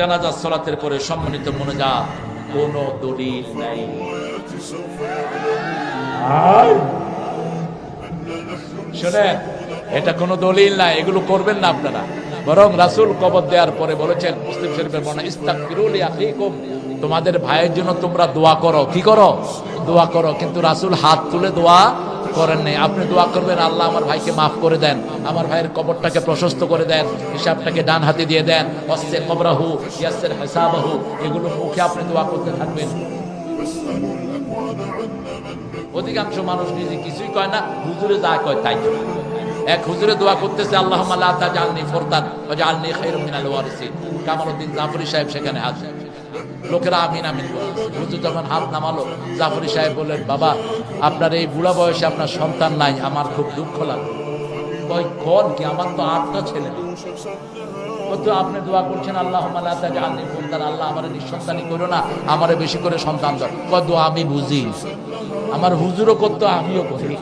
জানাজা সালাতের পরে সম্মানিত মুনাজাত কোনো দলিল নাই। শুনেন, এটা কোনো দলিল নাই, এগুলো করবেন না আপনারা। বরং রাসূল কবর দেওয়ার পরে বলেছেন, মুসলিম শরীফের বর্ণনা, ইস্তাগফিরু লিআখিকুম, তোমাদের ভাইয়ের জন্য তোমরা দোয়া করো। কি করো? দোয়া করো। কিন্তু রাসূল হাত তুলে দোয়া করেন নাই। আপনি দোয়া করবেন, আল্লাহ আমার ভাইকে মাফ করে দেন, আমার ভাইয়ের কবরটাকে প্রশস্ত করে দেন, হিসাবটাকে ডান হাতে দিয়ে দেন, ওয়াসসি কবরাহু ইয়াসসির হিসাবাহু, এগুলো মুখে আপনি দোয়া করতে থাকবেন। অধিকাংশ মানুষ নিজে কিছুই কয় না, হুজুরে যা কয় তাই। এক হুজুরে দোয়া করতেছে, আল্লাহুম্মা লা তাজআলনি ফুরদান ওয়াজআলনি খায়রুম মিনাল ওয়ারিসিন। কামালউদ্দিন জাফরি সাহেব সেখানে আছে, লোকেরা আমিন আমিন বলছে। হুজুর যখন হাত নামালো, জাফরি সাহেব বললেন, বাবা আপনার এই বুড়া বয়সে আপনার সন্তান নাই, আমার খুব দুঃখ লাগে। কই কোন কি, আমার তো 8টা ছেলে। কত আপনি দোয়া করছেন, আল্লাহুম্মা লা তাজআলনি ফুরদান, আল্লাহ আমারে নিঃসন্তানী করো না, আমারে বেশি করে সন্তান দাও। কত আমি বুঝি, আমার হুজুরও করতো, আমিও করি।